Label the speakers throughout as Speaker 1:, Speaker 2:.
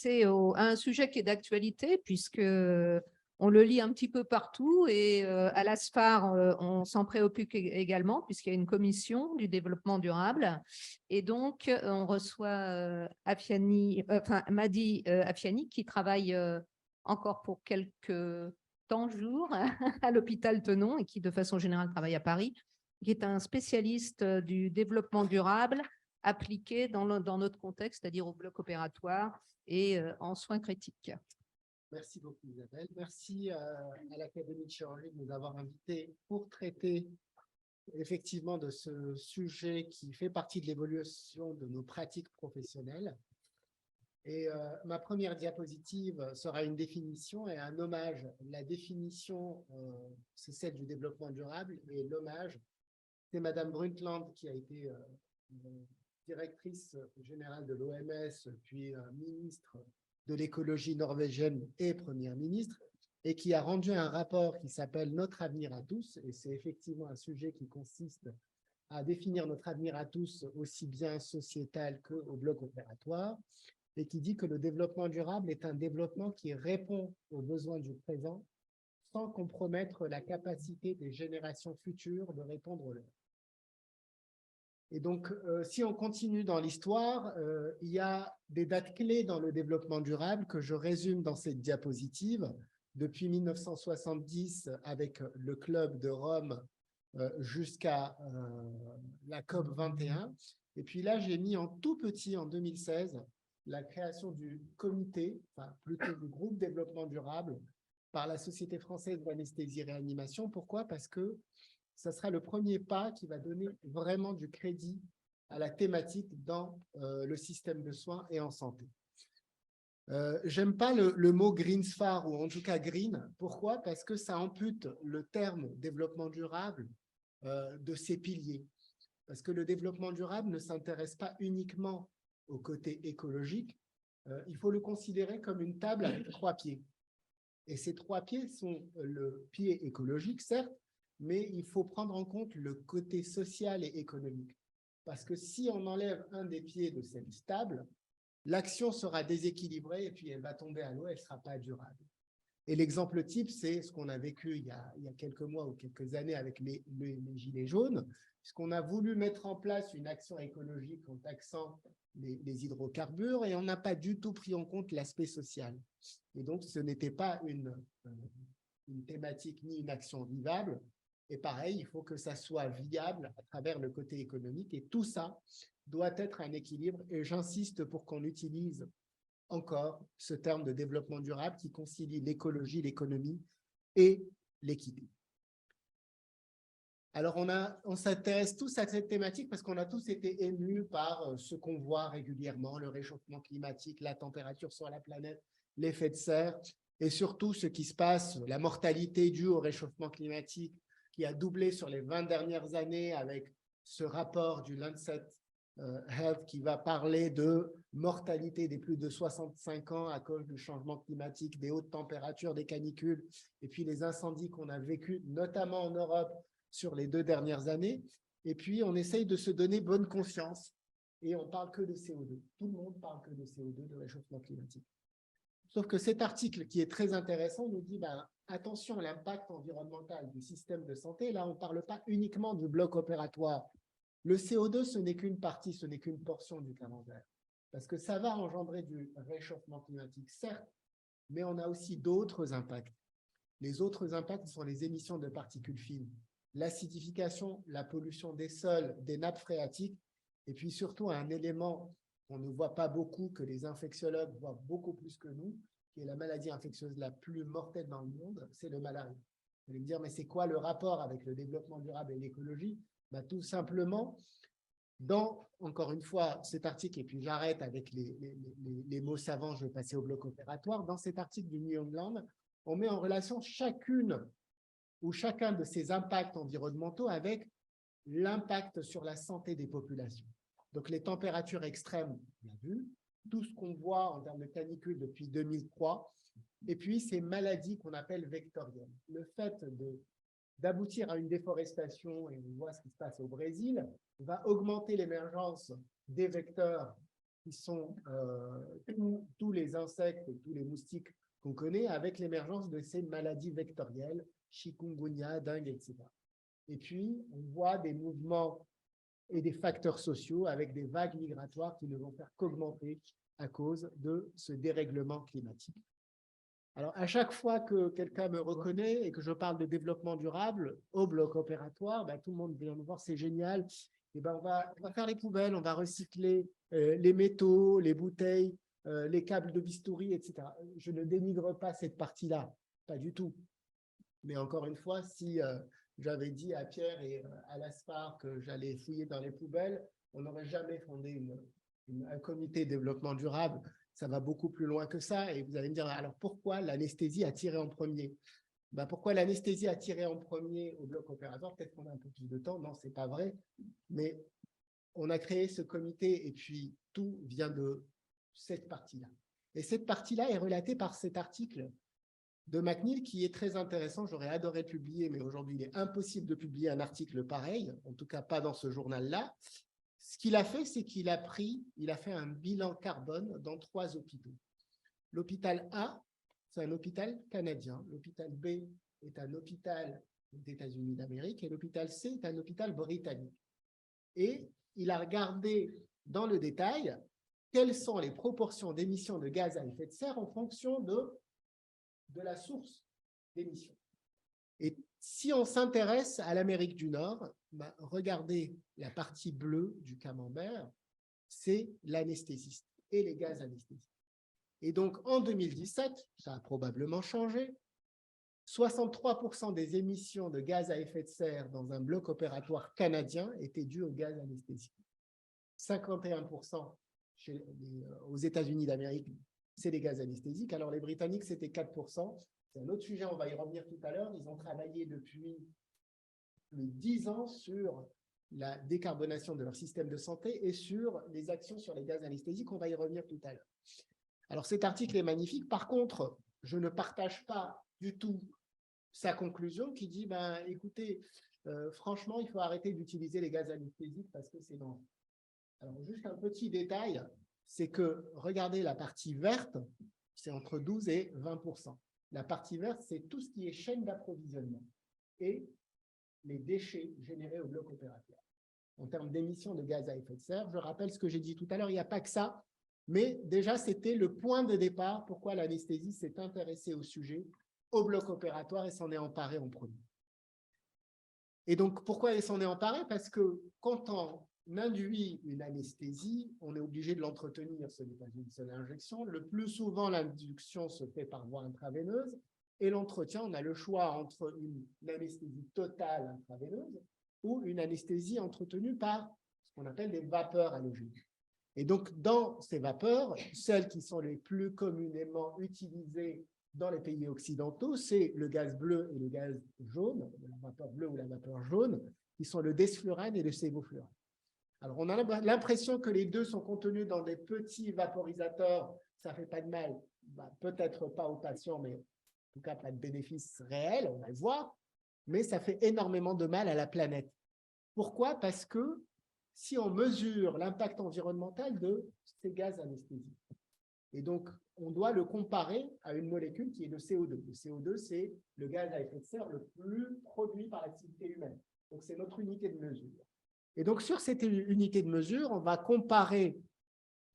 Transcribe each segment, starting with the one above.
Speaker 1: passer à un sujet qui est d'actualité, puisque on le lit un petit peu partout et à l'ASFAR, on s'en préoccupe également, puisqu'il y a une commission du développement durable. Et donc, on reçoit Madi Afiani, qui travaille encore pour quelques jours à l'hôpital Tenon et qui, de façon générale, travaille à Paris, qui est un spécialiste du développement durable appliqué dans notre contexte, c'est-à-dire au bloc opératoire et en soins critiques.
Speaker 2: Merci beaucoup, Isabelle. Merci à l'Académie de chirurgie de nous avoir invités pour traiter effectivement de ce sujet qui fait partie de l'évolution de nos pratiques professionnelles. Et ma première diapositive sera une définition et un hommage. La définition, c'est celle du développement durable, et l'hommage, c'est Madame Brundtland, qui a été directrice générale de l'OMS, puis ministre de l'écologie norvégienne et première ministre, et qui a rendu un rapport qui s'appelle « Notre avenir à tous », et c'est effectivement un sujet qui consiste à définir notre avenir à tous, aussi bien sociétal qu'au bloc opératoire, et qui dit que le développement durable est un développement qui répond aux besoins du présent sans compromettre la capacité des générations futures de répondre aux leurs. Et donc, si on continue dans l'histoire, il y a des dates clés dans le développement durable que je résume dans cette diapositive. Depuis 1970, avec le Club de Rome, jusqu'à la COP 21. Et puis là, j'ai mis en tout petit, en 2016, la création du comité, enfin plutôt du groupe développement durable, par la Société française d'anesthésie-réanimation. Pourquoi? Parce que ça sera le premier pas qui va donner vraiment du crédit à la thématique dans le système de soins et en santé. J'aime pas le mot Greensfar, ou en tout cas green. Pourquoi? Parce que ça ampute le terme développement durable de ses piliers. Parce que le développement durable ne s'intéresse pas uniquement au côté écologique. Il faut le considérer comme une table avec 3 pieds. Et ces 3 pieds sont le pied écologique, certes, mais il faut prendre en compte le côté social et économique. Parce que si on enlève un des pieds de cette table, l'action sera déséquilibrée et puis elle va tomber à l'eau, elle ne sera pas durable. Et l'exemple type, c'est ce qu'on a vécu il y a quelques mois ou quelques années avec les gilets jaunes, puisqu'on a voulu mettre en place une action écologique en taxant les hydrocarbures et on n'a pas du tout pris en compte l'aspect social. Et donc, ce n'était pas une thématique ni une action vivable. Et pareil, il faut que ça soit viable à travers le côté économique. Et tout ça doit être un équilibre. Et j'insiste pour qu'on utilise encore ce terme de développement durable qui concilie l'écologie, l'économie et l'équité. Alors, on s'intéresse tous à cette thématique parce qu'on a tous été émus par ce qu'on voit régulièrement, le réchauffement climatique, la température sur la planète, l'effet de serre, et surtout ce qui se passe, la mortalité due au réchauffement climatique qui a doublé sur les 20 dernières années avec ce rapport du Lancet Health qui va parler de mortalité des plus de 65 ans à cause du changement climatique, des hautes températures, des canicules, et puis les incendies qu'on a vécus, notamment en Europe, sur les 2 dernières années. Et puis, on essaye de se donner bonne conscience et on parle que de CO2. Tout le monde parle que de CO2, de réchauffement climatique. Sauf que cet article, qui est très intéressant, nous dit attention à l'impact environnemental du système de santé. Là, on ne parle pas uniquement du bloc opératoire. Le CO2, ce n'est qu'une partie, ce n'est qu'une portion du calendrier. Parce que ça va engendrer du réchauffement climatique, certes, mais on a aussi d'autres impacts. Les autres impacts sont les émissions de particules fines, l'acidification, la pollution des sols, des nappes phréatiques, et puis surtout un élément qu'on ne voit pas beaucoup, que les infectiologues voient beaucoup plus que nous, qui est la maladie infectieuse la plus mortelle dans le monde, c'est le malaria. Vous allez me dire, mais c'est quoi le rapport avec le développement durable et l'écologie? Tout simplement, dans, encore une fois, cet article, et puis j'arrête avec les mots savants, je vais passer au bloc opératoire, dans cet article du New England, on met en relation chacune ou chacun de ces impacts environnementaux avec l'impact sur la santé des populations. Donc, les températures extrêmes, on l'a vu, tout ce qu'on voit en termes de canicule depuis 2003, et puis ces maladies qu'on appelle vectorielles. Le fait d'aboutir à une déforestation, et on voit ce qui se passe au Brésil, va augmenter l'émergence des vecteurs qui sont tous les insectes et tous les moustiques qu'on connaît, avec l'émergence de ces maladies vectorielles, chikungunya, dengue, etc. Et puis, on voit des mouvements et des facteurs sociaux avec des vagues migratoires qui ne vont faire qu'augmenter à cause de ce dérèglement climatique. Alors, à chaque fois que quelqu'un me reconnaît et que je parle de développement durable au bloc opératoire, ben, tout le monde vient me voir, c'est génial. Et ben, on va faire les poubelles, on va recycler les métaux, les bouteilles, les câbles de bistouri, etc. Je ne dénigre pas cette partie-là, pas du tout. Mais encore une fois, si j'avais dit à Pierre et à l'ASPAR que j'allais fouiller dans les poubelles, on n'aurait jamais fondé un comité développement durable. Ça va beaucoup plus loin que ça. Et vous allez me dire, alors pourquoi l'anesthésie a tiré en premier? Ben, pourquoi l'anesthésie a tiré en premier au bloc opératoire? Peut-être qu'on a un peu plus de temps. Non, ce n'est pas vrai. Mais on a créé ce comité et puis tout vient de cette partie-là. Et cette partie-là est relatée par cet article de McNeil qui est très intéressant. J'aurais adoré le publier, mais aujourd'hui, il est impossible de publier un article pareil, en tout cas pas dans ce journal-là. Ce qu'il a fait, c'est qu'il a fait un bilan carbone dans 3 hôpitaux. L'hôpital A, c'est un hôpital canadien. L'hôpital B est un hôpital des États-Unis d'Amérique et l'hôpital C est un hôpital britannique. Et il a regardé dans le détail quelles sont les proportions d'émissions de gaz à effet de serre en fonction de la source d'émission. Et si on s'intéresse à l'Amérique du Nord, ben, regardez la partie bleue du camembert, c'est l'anesthésiste et les gaz anesthésiques. Et donc, en 2017, ça a probablement changé, 63% des émissions de gaz à effet de serre dans un bloc opératoire canadien étaient dues aux gaz anesthésiques. 51% aux États-Unis d'Amérique, c'est les gaz anesthésiques. Alors, les Britanniques, c'était 4%. C'est un autre sujet, on va y revenir tout à l'heure. Ils ont travaillé depuis 10 ans sur la décarbonation de leur système de santé et sur les actions sur les gaz anesthésiques. On va y revenir tout à l'heure. Alors, cet article est magnifique. Par contre, je ne partage pas du tout sa conclusion qui dit, ben, écoutez, franchement, il faut arrêter d'utiliser les gaz anesthésiques parce que c'est dangereux. Alors, juste un petit détail, c'est que, regardez la partie verte, c'est entre 12 et 20%. La partie verte, c'est tout ce qui est chaîne d'approvisionnement et les déchets générés au bloc opératoire. En termes d'émissions de gaz à effet de serre, je rappelle ce que j'ai dit tout à l'heure, il n'y a pas que ça, mais déjà, c'était le point de départ pourquoi l'anesthésie s'est intéressée au sujet, au bloc opératoire et s'en est emparée en premier. Et donc, pourquoi elle s'en est emparée? Parce que quand on induit une anesthésie, on est obligé de l'entretenir, ce n'est pas une seule injection. Le plus souvent, l'induction se fait par voie intraveineuse et l'entretien, on a le choix entre une anesthésie totale intraveineuse ou une anesthésie entretenue par ce qu'on appelle des vapeurs halogéniques. Et donc, dans ces vapeurs, celles qui sont les plus communément utilisées dans les pays occidentaux, c'est le gaz bleu et le gaz jaune, la vapeur bleue ou la vapeur jaune, qui sont le desflurane et le sévoflurane. Alors, on a l'impression que les deux sont contenus dans des petits vaporisateurs, ça ne fait pas de mal, bah, peut-être pas aux patients, mais en tout cas pas de bénéfice réel, on va le voir, mais ça fait énormément de mal à la planète. Pourquoi? Parce que si on mesure l'impact environnemental de ces gaz anesthésiques, et donc on doit le comparer à une molécule qui est le CO2. Le CO2, c'est le gaz à effet de serre le plus produit par l'activité humaine. Donc, c'est notre unité de mesure. Et donc, sur cette unité de mesure, on va comparer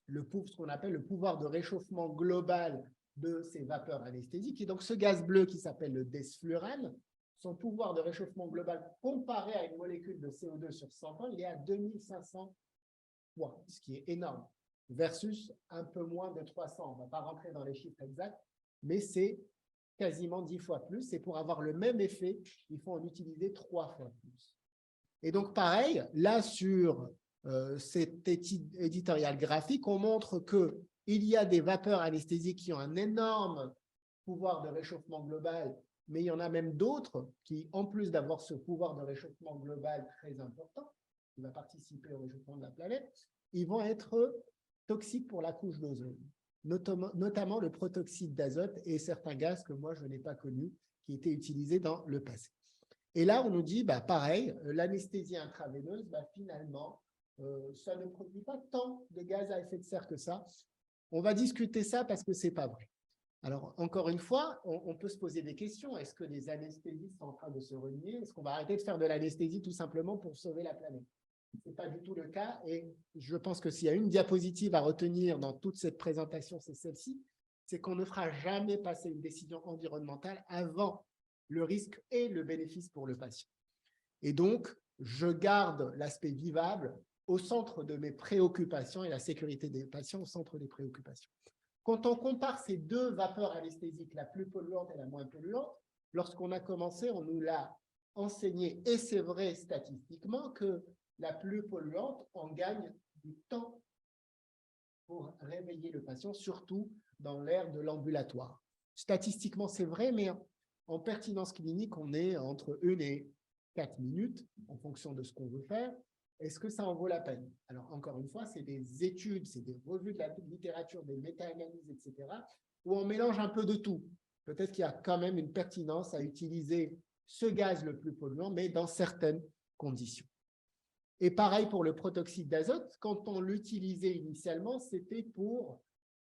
Speaker 2: ce qu'on appelle le pouvoir de réchauffement global de ces vapeurs anesthésiques. Et donc, ce gaz bleu qui s'appelle le desflurane, son pouvoir de réchauffement global comparé à une molécule de CO2 sur 100 ans, il est à 2500 fois, ce qui est énorme, versus un peu moins de 300. On ne va pas rentrer dans les chiffres exacts, mais c'est quasiment 10 fois plus. Et pour avoir le même effet, il faut en utiliser 3 fois plus. Et donc, pareil, là, sur cet éditorial graphique, on montre qu'il y a des vapeurs anesthésiques qui ont un énorme pouvoir de réchauffement global, mais il y en a même d'autres qui, en plus d'avoir ce pouvoir de réchauffement global très important, qui va participer au réchauffement de la planète, ils vont être toxiques pour la couche d'ozone, notamment le protoxyde d'azote et certains gaz que moi, je n'ai pas connus, qui étaient utilisés dans le passé. Et là, on nous dit, bah, pareil, l'anesthésie intraveineuse, bah, finalement, ça ne produit pas tant de gaz à effet de serre que ça. On va discuter ça parce que ce n'est pas vrai. Alors, encore une fois, on peut se poser des questions. Est-ce que les anesthésistes sont en train de se renier? Est-ce qu'on va arrêter de faire de l'anesthésie tout simplement pour sauver la planète? Ce n'est pas du tout le cas. Et je pense que s'il y a une diapositive à retenir dans toute cette présentation, c'est celle-ci. C'est qu'on ne fera jamais passer une décision environnementale avant le risque et le bénéfice pour le patient. Et donc, je garde l'aspect vivable au centre de mes préoccupations et la sécurité des patients au centre des préoccupations. Quand on compare ces deux vapeurs anesthésiques, la plus polluante et la moins polluante, lorsqu'on a commencé, on nous l'a enseigné, et c'est vrai statistiquement, que la plus polluante en gagne du temps pour réveiller le patient, surtout dans l'ère de l'ambulatoire. Statistiquement, c'est vrai, mais en pertinence clinique, on est entre 1 et 4 minutes en fonction de ce qu'on veut faire. Est-ce que ça en vaut la peine? Alors, encore une fois, c'est des études, c'est des revues de la littérature, des méta-analyses, etc., où on mélange un peu de tout. Peut-être qu'il y a quand même une pertinence à utiliser ce gaz le plus polluant, mais dans certaines conditions. Et pareil pour le protoxyde d'azote, quand on l'utilisait initialement, c'était pour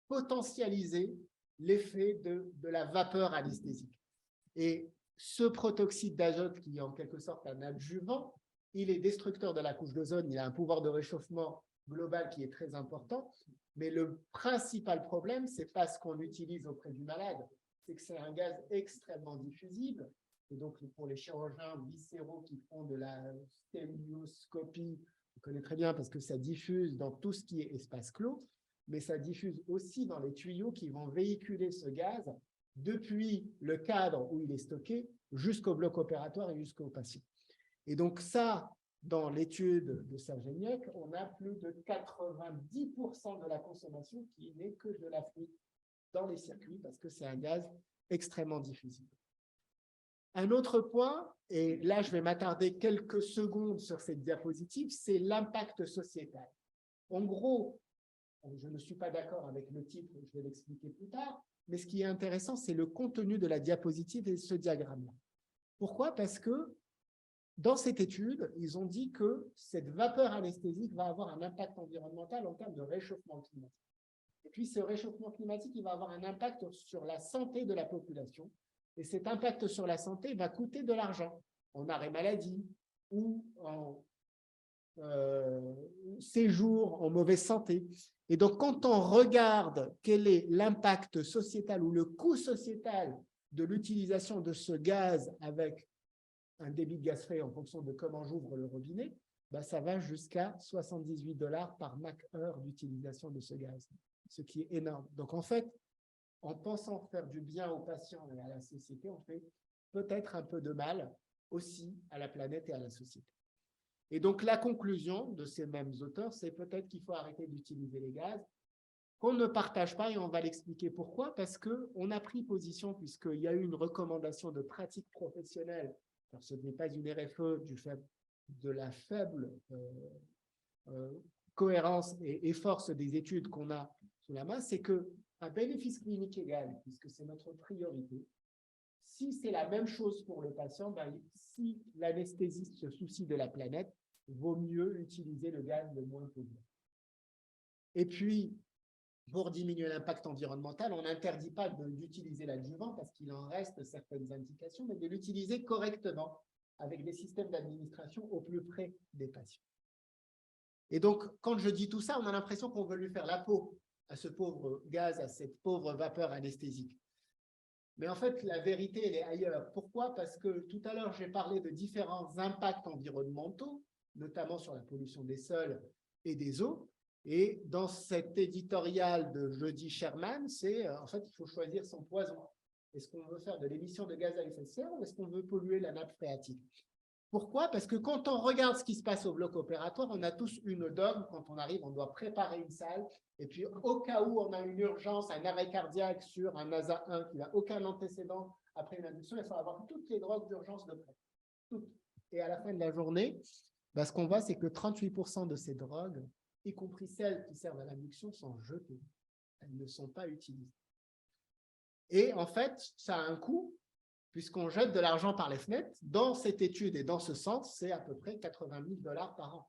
Speaker 2: potentialiser l'effet de la vapeur anesthésique. Et ce protoxyde d'azote, qui est en quelque sorte un adjuvant, il est destructeur de la couche d'ozone, il a un pouvoir de réchauffement global qui est très important, mais le principal problème, ce n'est pas ce qu'on utilise auprès du malade, c'est que c'est un gaz extrêmement diffusible, et donc pour les chirurgiens viscéraux qui font de la stélioscopie, on connaît très bien parce que ça diffuse dans tout ce qui est espace clos, mais ça diffuse aussi dans les tuyaux qui vont véhiculer ce gaz depuis le cadre où il est stocké jusqu'au bloc opératoire et jusqu'au patient. Et donc ça, dans l'étude de Sergeniec, on a plus de 90% de la consommation qui n'est que de la fuite dans les circuits parce que c'est un gaz extrêmement diffusible. Un autre point, et là je vais m'attarder quelques secondes sur cette diapositive, c'est l'impact sociétal. En gros, je ne suis pas d'accord avec le titre, je vais l'expliquer plus tard, mais ce qui est intéressant, c'est le contenu de la diapositive et ce diagramme-là. Pourquoi? Parce que dans cette étude, ils ont dit que cette vapeur anesthésique va avoir un impact environnemental en termes de réchauffement climatique. Et puis, ce réchauffement climatique, il va avoir un impact sur la santé de la population. Et cet impact sur la santé va coûter de l'argent en arrêt maladie ou en séjour en mauvaise santé. Et donc, quand on regarde quel est l'impact sociétal ou le coût sociétal de l'utilisation de ce gaz avec un débit de gaz frais en fonction de comment j'ouvre le robinet, bah, ça va jusqu'à 78 $ par Mach-heure d'utilisation de ce gaz, ce qui est énorme. Donc, en fait, en pensant faire du bien aux patients et à la société, on fait peut-être un peu de mal aussi à la planète et à la société. Et donc, la conclusion de ces mêmes auteurs, c'est peut-être qu'il faut arrêter d'utiliser les gaz, qu'on ne partage pas, et on va l'expliquer pourquoi, parce qu'on a pris position, puisqu'il y a eu une recommandation de pratique professionnelle. Alors, ce n'est pas une RFE du fait de la faible cohérence et force des études qu'on a sous la main, c'est qu'un bénéfice clinique égal, puisque c'est notre priorité, si c'est la même chose pour le patient, ben, si l'anesthésiste se soucie de la planète, vaut mieux utiliser le gaz le moins polluant. Et puis, pour diminuer l'impact environnemental, on n'interdit pas d'utiliser l'adjuvant parce qu'il en reste certaines indications, mais de l'utiliser correctement avec des systèmes d'administration au plus près des patients. Et donc, quand je dis tout ça, on a l'impression qu'on veut lui faire la peau à ce pauvre gaz, à cette pauvre vapeur anesthésique. Mais en fait, la vérité, elle est ailleurs. Pourquoi? Parce que tout à l'heure, j'ai parlé de différents impacts environnementaux, notamment sur la pollution des sols et des eaux. Et dans cet éditorial de Jody Sherman, c'est en fait, il faut choisir son poison. Est-ce qu'on veut faire de l'émission de gaz à effet de serre ou est-ce qu'on veut polluer la nappe phréatique? Pourquoi? Parce que quand on regarde ce qui se passe au bloc opératoire, on a tous une dogme. Quand on arrive, on doit préparer une salle. Et puis, au cas où on a une urgence, un arrêt cardiaque sur un ASA 1 qui n'a aucun antécédent après une induction, il faut avoir toutes les drogues d'urgence de près. Toutes. Et à la fin de la journée, ben, ce qu'on voit, c'est que 38% de ces drogues, y compris celles qui servent à l'induction, sont jetées. Elles ne sont pas utilisées. Et en fait, ça a un coût, puisqu'on jette de l'argent par les fenêtres. Dans cette étude et dans ce centre, c'est à peu près 80 000 $ par an.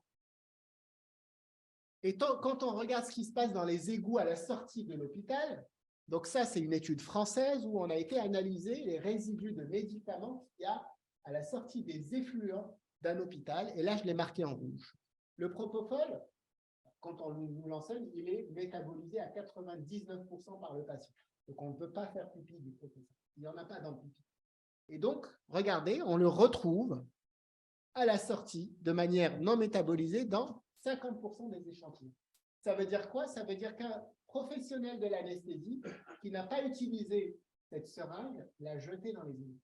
Speaker 2: Et quand on regarde ce qui se passe dans les égouts à la sortie de l'hôpital, donc ça, c'est une étude française où on a été analyser les résidus de médicaments qu'il y a à la sortie des effluents d'un hôpital. Et là, je l'ai marqué en rouge. Le propofol, quand on nous l'enseigne, il est métabolisé à 99% par le patient. Donc, on ne peut pas faire pipi du propofol. Il n'y en a pas dans le pipi. Et donc, regardez, on le retrouve à la sortie de manière non métabolisée dans 50% des échantillons. Ça veut dire quoi? Ça veut dire qu'un professionnel de l'anesthésie qui n'a pas utilisé cette seringue l'a jetée dans les égouts.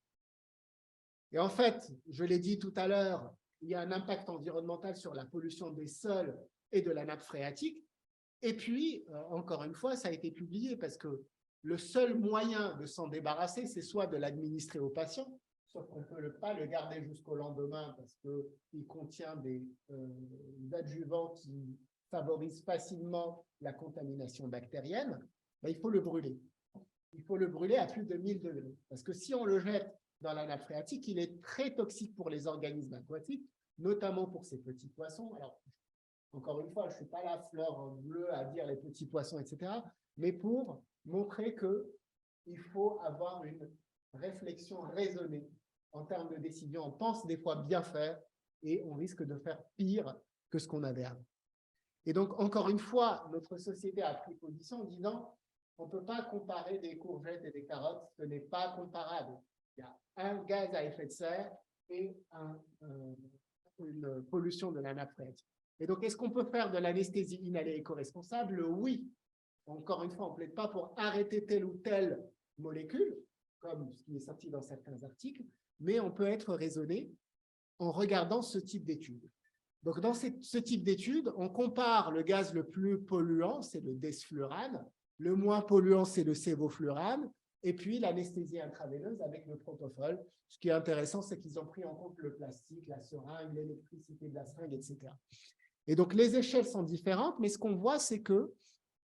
Speaker 2: Et en fait, je l'ai dit tout à l'heure, il y a un impact environnemental sur la pollution des sols et de la nappe phréatique. Et puis, encore une fois, ça a été publié parce que le seul moyen de s'en débarrasser, c'est soit de l'administrer au patient, sauf qu'on ne peut pas le garder jusqu'au lendemain parce qu'il contient des adjuvants qui favorisent facilement la contamination bactérienne, ben, il faut le brûler. Il faut le brûler à plus de 1000 degrés. Parce que si on le jette dans la nappe phréatique, il est très toxique pour les organismes aquatiques, notamment pour ces petits poissons. Alors, encore une fois, je ne suis pas la fleur bleue à dire les petits poissons, etc., mais pour montrer qu'il faut avoir une réflexion raisonnée en termes de décision. On pense des fois bien faire et on risque de faire pire que ce qu'on avait avant. Et donc, encore une fois, notre société a pris position en disant on ne peut pas comparer des courgettes et des carottes, ce n'est pas comparable. Il y a un gaz à effet de serre et une pollution de la nappe phréatique. Et donc, est-ce qu'on peut faire de l'anesthésie inhalée éco-responsable? Oui. Encore une fois, on ne plaide pas pour arrêter telle ou telle molécule, comme ce qui est sorti dans certains articles, mais on peut être raisonné en regardant ce type d'études. Donc, dans ce type d'études, on compare le gaz le plus polluant, c'est le desflurane, le moins polluant, c'est le sévoflurane, et puis l'anesthésie intraveineuse avec le propofol. Ce qui est intéressant, c'est qu'ils ont pris en compte le plastique, la seringue, l'électricité de la seringue, etc. Et donc, les échelles sont différentes, mais ce qu'on voit, c'est que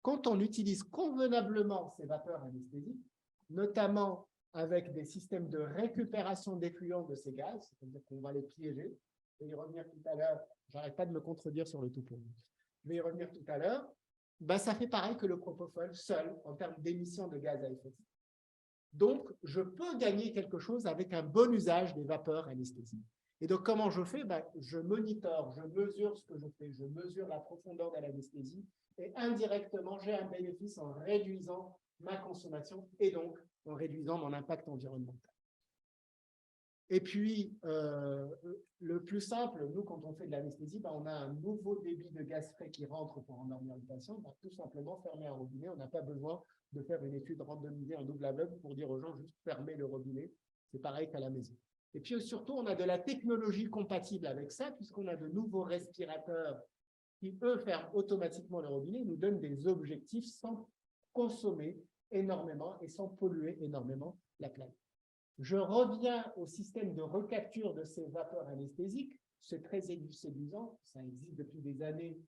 Speaker 2: quand on utilise convenablement ces vapeurs anesthésiques, notamment avec des systèmes de récupération d'effluents de ces gaz, c'est-à-dire qu'on va les piéger, je vais y revenir tout à l'heure, j'arrête pas de me contredire sur le tout pour nous, je vais y revenir tout à l'heure, ben, ça fait pareil que le propofol seul en termes d'émissions de gaz à effet de serre. Donc, je peux gagner quelque chose avec un bon usage des vapeurs anesthésiques. Et donc, comment je fais? Ben, je monitore, je mesure ce que je fais, je mesure la profondeur de l'anesthésie et indirectement, j'ai un bénéfice en réduisant ma consommation et donc en réduisant mon impact environnemental. Et puis, le plus simple, nous, quand on fait de l'anesthésie, ben, on a un nouveau débit de gaz frais qui rentre pour endormir le patient. Ben, tout simplement, fermer un robinet. On n'a pas besoin de faire une étude randomisée en double aveugle pour dire aux gens juste fermer le robinet. C'est pareil qu'à la maison. Et puis, surtout, on a de la technologie compatible avec ça, puisqu'on a de nouveaux respirateurs qui, eux, ferment automatiquement le robinet et nous donnent des objectifs sans consommer énormément et sans polluer énormément la planète. Je reviens au système de recapture de ces vapeurs anesthésiques. C'est très séduisant, ça existe depuis des années.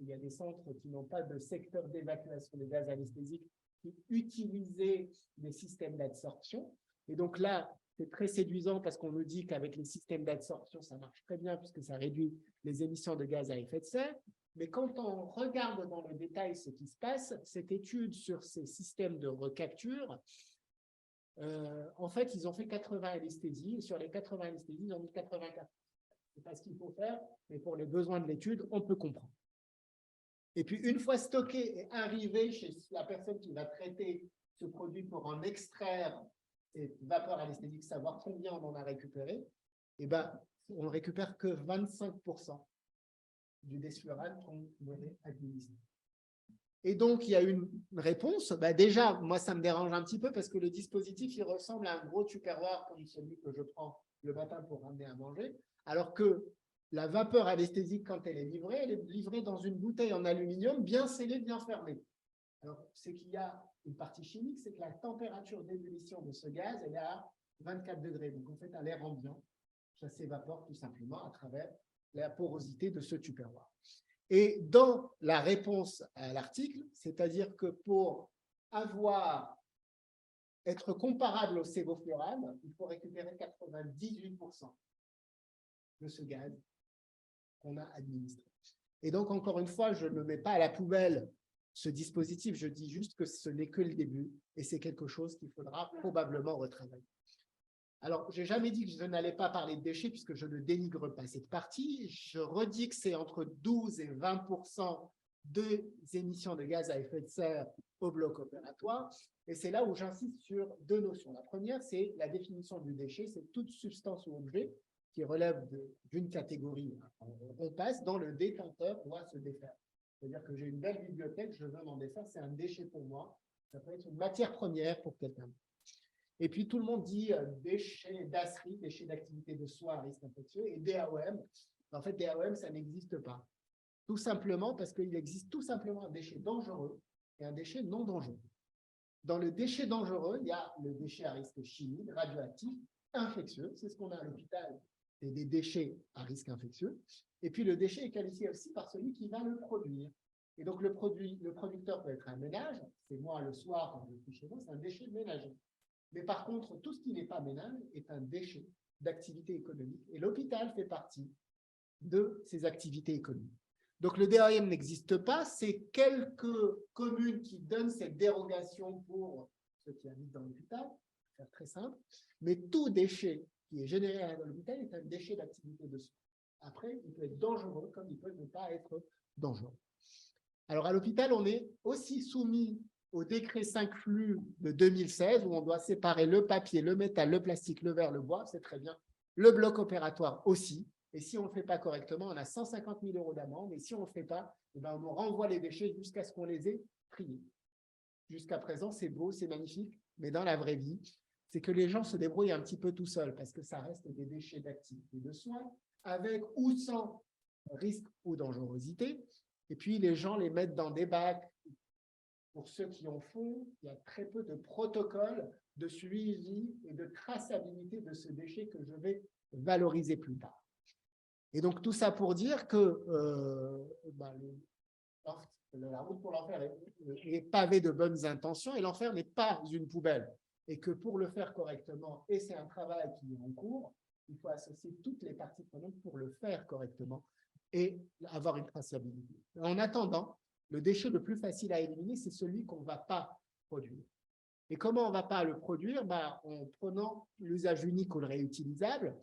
Speaker 2: Il y a des centres qui n'ont pas de secteur d'évacuation des gaz anesthésiques qui utilisaient des systèmes d'absorption. Et donc là, c'est très séduisant parce qu'on nous dit qu'avec les systèmes d'absorption, ça marche très bien puisque ça réduit les émissions de gaz à effet de serre. Mais quand on regarde dans le détail ce qui se passe, cette étude sur ces systèmes de recapture, en fait, ils ont fait 80 anesthésies. Et sur les 80 anesthésies, ils ont mis 84. Ce n'est pas ce qu'il faut faire, mais pour les besoins de l'étude, on peut comprendre. Et puis, une fois stocké et arrivé chez la personne qui va traiter ce produit pour en extraire ces vapeurs anesthésiques, savoir combien on en a récupéré, eh ben, on ne récupère que 25% du desflurane qu'on aurait administré. Et donc, il y a une réponse. Ben déjà, moi, ça me dérange un petit peu parce que le dispositif, il ressemble à un gros tupperware comme celui que je prends le matin pour ramener à manger, alors que la vapeur anesthésique, quand elle est livrée dans une bouteille en aluminium bien scellée, bien fermée. Alors, c'est qu'il y a une partie chimique, c'est que la température d'ébullition de ce gaz, elle est à 24 degrés. Donc, en fait, à l'air ambiant, ça s'évapore tout simplement à travers la porosité de ce tupperware. Et dans la réponse à l'article, c'est-à-dire que pour être comparable au sévoflurane, il faut récupérer 98% de ce gaz qu'on a administré. Et donc, encore une fois, je ne mets pas à la poubelle ce dispositif, je dis juste que ce n'est que le début et c'est quelque chose qu'il faudra probablement retravailler. Alors, je n'ai jamais dit que je n'allais pas parler de déchets puisque je ne dénigre pas cette partie. Je redis que c'est entre 12 et 20% des émissions de gaz à effet de serre au bloc opératoire. Et c'est là où j'insiste sur deux notions. La première, c'est la définition du déchet, c'est toute substance ou objet qui relève d'une catégorie. On passe dans le détenteur doit se défaire. C'est-à-dire que j'ai une belle bibliothèque, je veux m'en défaire, c'est un déchet pour moi. Ça peut être une matière première pour quelqu'un. Et puis, tout le monde dit déchets d'ASRI, déchets d'activité de soins à risque infectieux, et DAOM. En fait, DAOM, ça n'existe pas. Tout simplement parce qu'il existe tout simplement un déchet dangereux et un déchet non dangereux. Dans le déchet dangereux, il y a le déchet à risque chimique, radioactif, infectieux. C'est ce qu'on a à l'hôpital, c'est des déchets à risque infectieux. Et puis, le déchet est qualifié aussi par celui qui va le produire. Et donc, le producteur peut être un ménage. C'est moi, le soir, quand je suis chez moi, c'est un déchet ménager. Mais par contre, tout ce qui n'est pas ménage est un déchet d'activité économique. Et l'hôpital fait partie de ces activités économiques. Donc, le DAM n'existe pas. C'est quelques communes qui donnent cette dérogation pour ceux qui habitent dans l'hôpital. C'est très simple. Mais tout déchet qui est généré dans l'hôpital est un déchet d'activité de soins. Après, il peut être dangereux comme il peut ne pas être dangereux. Alors, à l'hôpital, on est aussi soumis au décret 5 flux de 2016, où on doit séparer le papier, le métal, le plastique, le verre, le bois, c'est très bien. Le bloc opératoire aussi. Et si on ne le fait pas correctement, on a 150 000 € d'amende. Et si on ne le fait pas, eh ben, on nous renvoie les déchets jusqu'à ce qu'on les ait triés. Jusqu'à présent, c'est beau, c'est magnifique, mais dans la vraie vie, c'est que les gens se débrouillent un petit peu tout seuls parce que ça reste des déchets d'activité de soins, avec ou sans risque ou dangerosité. Et puis, les gens les mettent dans des bacs. Pour ceux qui en font, il y a très peu de protocoles de suivi et de traçabilité de ce déchet que je vais valoriser plus tard. Et donc, tout ça pour dire que la route pour l'enfer est pavée de bonnes intentions et l'enfer n'est pas une poubelle. Et que pour le faire correctement, et c'est un travail qui est en cours, il faut associer toutes les parties prenantes pour le faire correctement et avoir une traçabilité. En attendant, le déchet le plus facile à éliminer, c'est celui qu'on ne va pas produire. Et comment on ne va pas le produire? En prenant l'usage unique ou le réutilisable,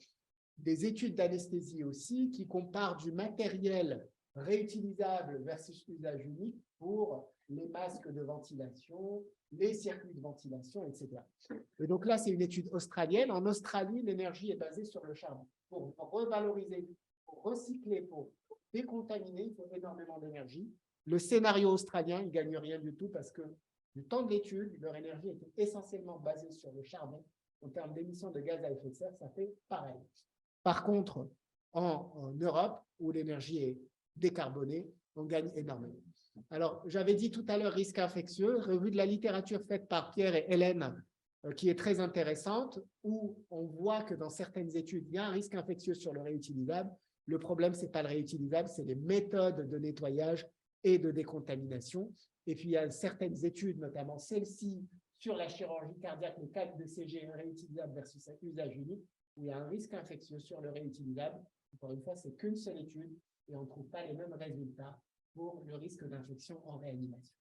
Speaker 2: des études d'anesthésie aussi qui comparent du matériel réutilisable versus usage unique pour les masques de ventilation, les circuits de ventilation, etc. Et donc là, c'est une étude australienne. En Australie, l'énergie est basée sur le charbon. Pour revaloriser, pour recycler, pour décontaminer, il faut énormément d'énergie. Le scénario australien, il ne gagne rien du tout parce que du temps de l'étude, leur énergie était essentiellement basée sur le charbon. En termes d'émissions de gaz à effet de serre, ça fait pareil. Par contre, en Europe, où l'énergie est décarbonée, on gagne énormément. Alors, j'avais dit tout à l'heure risque infectieux, revue de la littérature faite par Pierre et Hélène, qui est très intéressante, où on voit que dans certaines études, il y a un risque infectieux sur le réutilisable. Le problème, ce n'est pas le réutilisable, c'est les méthodes de nettoyage et de décontamination. Et puis, il y a certaines études, notamment celle-ci, sur la chirurgie cardiaque, le cas de CG réutilisable versus usage unique, où il y a un risque infectieux sur le réutilisable. Encore une fois, ce n'est qu'une seule étude et on ne trouve pas les mêmes résultats pour le risque d'infection en réanimation.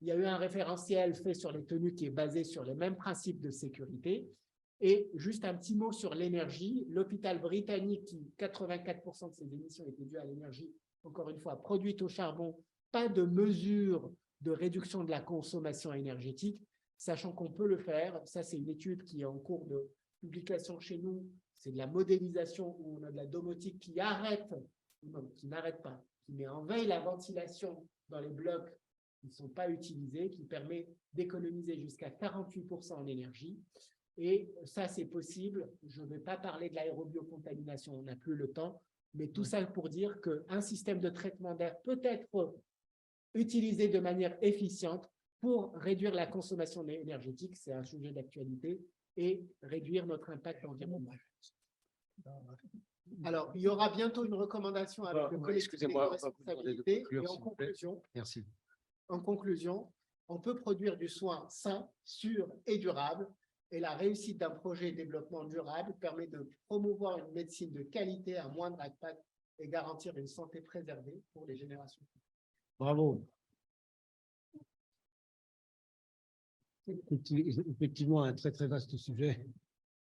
Speaker 2: Il y a eu un référentiel fait sur les tenues qui est basé sur les mêmes principes de sécurité. Et juste un petit mot sur l'énergie. L'hôpital britannique, qui 84% de ses émissions étaient dues à l'énergie, encore une fois, produite au charbon, pas de mesure de réduction de la consommation énergétique, sachant qu'on peut le faire. Ça, c'est une étude qui est en cours de publication chez nous. C'est de la modélisation où on a de la domotique qui n'arrête pas, qui met en veille la ventilation dans les blocs qui ne sont pas utilisés, qui permet d'économiser jusqu'à 48% en énergie. Et ça, c'est possible. Je ne vais pas parler de l'aérobiocontamination, on n'a plus le temps, mais tout ça pour dire qu'un système de traitement d'air peut être utilisé de manière efficiente pour réduire la consommation énergétique, c'est un sujet d'actualité, et réduire notre impact environnemental. Alors, il y aura bientôt une recommandation avec le collectif de responsabilité. Et en conclusion,
Speaker 3: merci.
Speaker 2: En conclusion, on peut produire du soin sain, sûr et durable. Et la réussite d'un projet de développement durable permet de promouvoir une médecine de qualité à moindre impact et garantir une santé préservée pour les générations futures.
Speaker 3: Bravo. Effectivement, un très, très vaste sujet,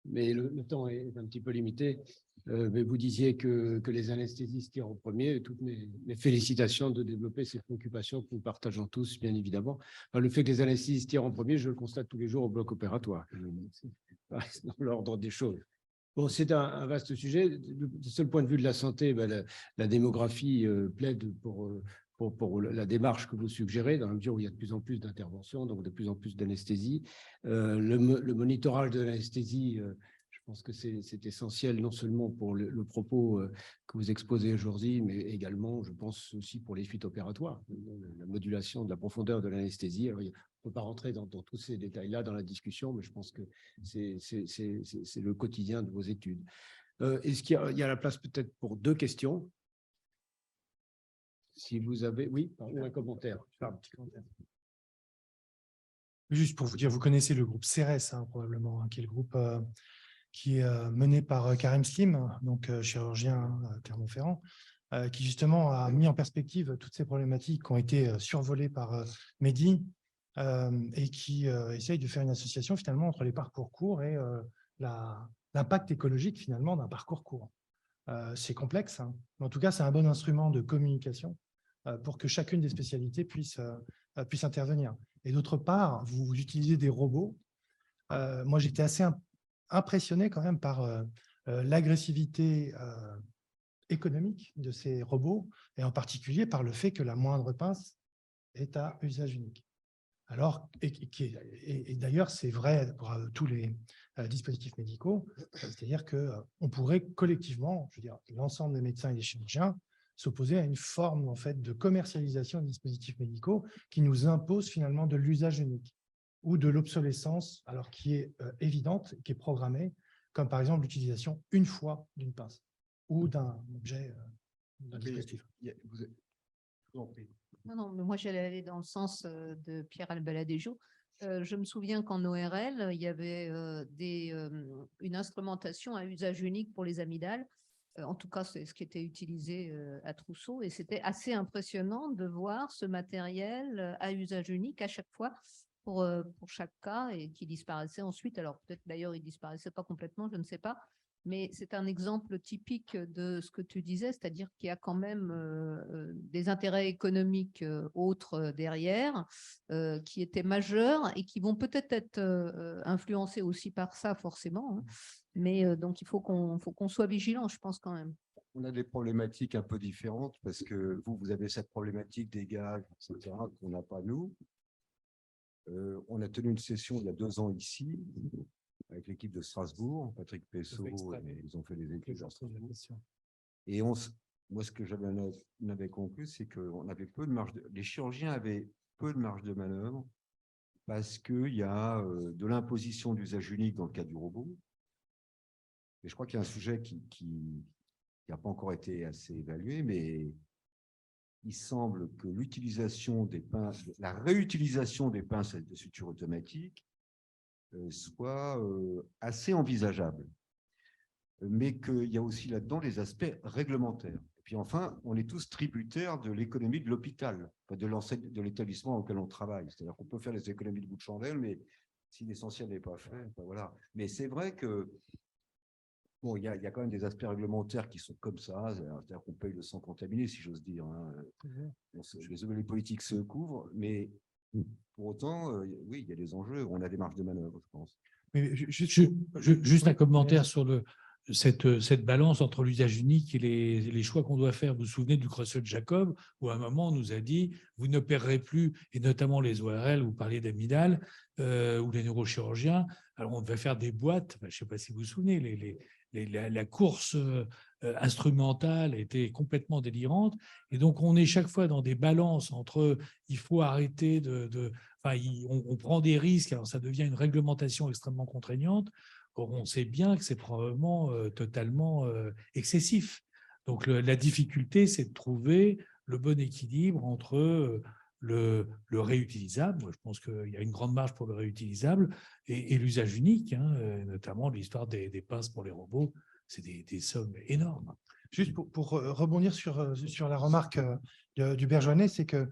Speaker 3: mais le temps est un petit peu limité. Mais vous disiez que les anesthésistes tirent en premier. Toutes mes félicitations de développer ces préoccupations que nous partageons tous, bien évidemment. Enfin, le fait que les anesthésistes tirent en premier, je le constate tous les jours au bloc opératoire. C'est dans l'ordre des choses. Bon, c'est un vaste sujet. Du seul point de vue de la santé, la démographie plaide pour la démarche que vous suggérez, dans la mesure où il y a de plus en plus d'interventions, donc de plus en plus d'anesthésie. Le monitorage de l'anesthésie, je pense que c'est essentiel, non seulement pour le propos que vous exposez aujourd'hui, mais également, je pense aussi pour les suites opératoires, la modulation de la profondeur de l'anesthésie. Alors, on ne peut pas rentrer dans tous ces détails-là dans la discussion, mais je pense que c'est le quotidien de vos études. Est-ce qu'il y a la place peut-être pour 2 questions? Si vous avez, oui, ou un commentaire.
Speaker 4: Juste pour vous dire, vous connaissez le groupe CERES, probablement, qui est le groupe qui est mené par Karim Slim, donc chirurgien à Clermont-Ferrand, qui justement a mis en perspective toutes ces problématiques qui ont été survolées par Mehdi et qui essaye de faire une association finalement entre les parcours courts et l'impact écologique finalement d'un parcours court. C'est complexe, hein, mais en tout cas, c'est un bon instrument de communication pour que chacune des spécialités puisse intervenir. Et d'autre part, vous utilisez des robots. Moi, j'étais assez impressionné quand même par l'agressivité économique de ces robots, et en particulier par le fait que la moindre pince est à usage unique. Alors, et d'ailleurs, c'est vrai pour tous les dispositifs médicaux, c'est-à-dire qu'on pourrait collectivement, je veux dire, l'ensemble des médecins et des chirurgiens, s'opposer à une forme en fait, de commercialisation des dispositifs médicaux qui nous impose finalement de l'usage unique ou de l'obsolescence, alors qui est évidente, qui est programmée, comme par exemple l'utilisation une fois d'une pince ou d'un objet, d'un dispositif.
Speaker 1: Non, mais moi, j'allais aller dans le sens de Pierre Albaladejo. Je me souviens qu'en ORL, il y avait une instrumentation à usage unique pour les amygdales. En tout cas, c'est ce qui était utilisé à Trousseau. Et c'était assez impressionnant de voir ce matériel à usage unique à chaque fois pour chaque cas et qui disparaissait ensuite. Alors, peut-être d'ailleurs, il ne disparaissait pas complètement, je ne sais pas. Mais c'est un exemple typique de ce que tu disais, c'est-à-dire qu'il y a quand même des intérêts économiques autres derrière qui étaient majeurs et qui vont peut-être être, influencés aussi par ça forcément. Hein. Mais donc, il faut qu'on soit vigilant, je pense quand même.
Speaker 5: On a des problématiques un peu différentes parce que vous avez cette problématique des gags, etc., qu'on n'a pas nous. On a tenu une session il y a 2 ans ici, avec l'équipe de Strasbourg, Patrick Pessot, ils ont fait des études à Strasbourg. Et moi, ce que j'avais conclu, c'est qu'on avait peu de marge, les chirurgiens avaient peu de marge de manœuvre parce qu'il y a de l'imposition d'usage unique dans le cas du robot. Et je crois qu'il y a un sujet qui n'a pas encore été assez évalué, mais il semble que l'utilisation des pinces, la réutilisation des pinces de suture automatique soit assez envisageable. Mais qu'il y a aussi là-dedans les aspects réglementaires. Et puis enfin, on est tous tributaires de l'économie de l'hôpital, de l'établissement auquel on travaille. C'est-à-dire qu'on peut faire les économies de bout de chandelle, mais si l'essentiel n'est pas fait, ben voilà. Mais c'est vrai que bon, il y a quand même des aspects réglementaires qui sont comme ça, c'est-à-dire qu'on paye le sang contaminé, si j'ose dire. Hein. Les politiques se couvrent, mais pour autant, oui, il y a des enjeux, on a des marges de manœuvre, je pense.
Speaker 4: Mais
Speaker 6: juste un commentaire sur cette balance entre l'usage unique et les choix qu'on doit faire. Vous vous souvenez du Creusot de Jacob, où à un moment, on nous a dit, vous n'opérerez plus, et notamment les ORL, vous parliez d'amygdale, ou les neurochirurgiens. Alors, on devait faire des boîtes, je ne sais pas si vous vous souvenez, la course instrumentale était complètement délirante. Et donc, on est chaque fois dans des balances entre il faut arrêter on prend des risques, alors ça devient une réglementation extrêmement contraignante. Or, on sait bien que c'est probablement totalement excessif. Donc, la difficulté, c'est de trouver le bon équilibre entre le réutilisable, moi, je pense qu'il y a une grande marge pour le réutilisable, et l'usage unique, hein, notamment l'histoire des pinces pour les robots, c'est des sommes énormes.
Speaker 4: Juste pour rebondir sur la remarque du Bergeonnet, c'est que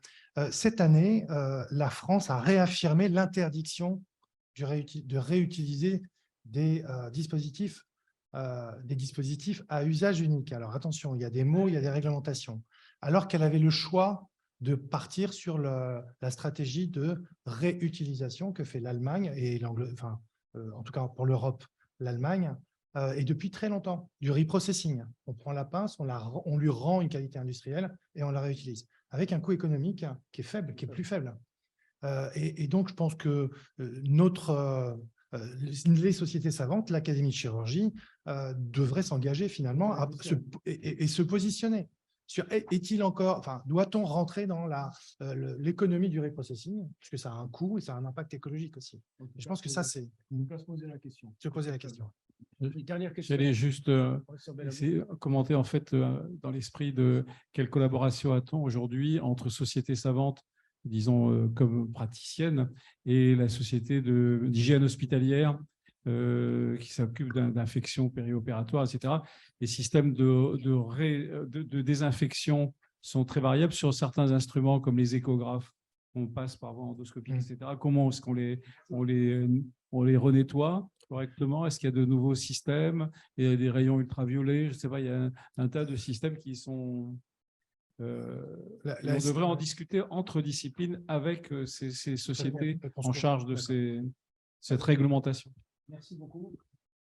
Speaker 4: cette année, la France a réaffirmé l'interdiction de réutiliser des dispositifs à usage unique. Alors attention, il y a des mots, il y a des réglementations. Alors qu'elle avait le choix de partir sur la stratégie de réutilisation que fait l'Allemagne et l'Angleterre, en tout cas pour l'Europe, l'Allemagne, et depuis très longtemps, du reprocessing. On prend la pince, on lui rend une qualité industrielle et on la réutilise, avec un coût économique qui est faible, qui est plus faible. Et donc, je pense que les sociétés savantes, l'Académie de chirurgie, devraient s'engager finalement et se positionner. Est-il encore, enfin, doit-on rentrer dans l'économie du reprocessing, puisque ça a un coût et ça a un impact écologique aussi. Et je pense que ça, c'est
Speaker 3: Se poser la question.
Speaker 4: se poser la question.
Speaker 3: Une dernière question.
Speaker 6: J'allais juste essayer de commenter en fait dans l'esprit de quelle collaboration a-t-on aujourd'hui entre sociétés savantes, disons comme praticiennes, et la société d'hygiène hospitalière qui s'occupe d'infections périopératoires, etc. Les systèmes de désinfection sont très variables sur certains instruments comme les échographes. On passe par voie endoscopique, etc. Comment est-ce qu'on les renettoie correctement? Est-ce qu'il y a de nouveaux systèmes? Il y a des rayons ultraviolets, je ne sais pas, il y a un tas de systèmes qui sont… on devrait en discuter entre disciplines avec ces sociétés en charge de cette réglementation.
Speaker 3: Merci beaucoup.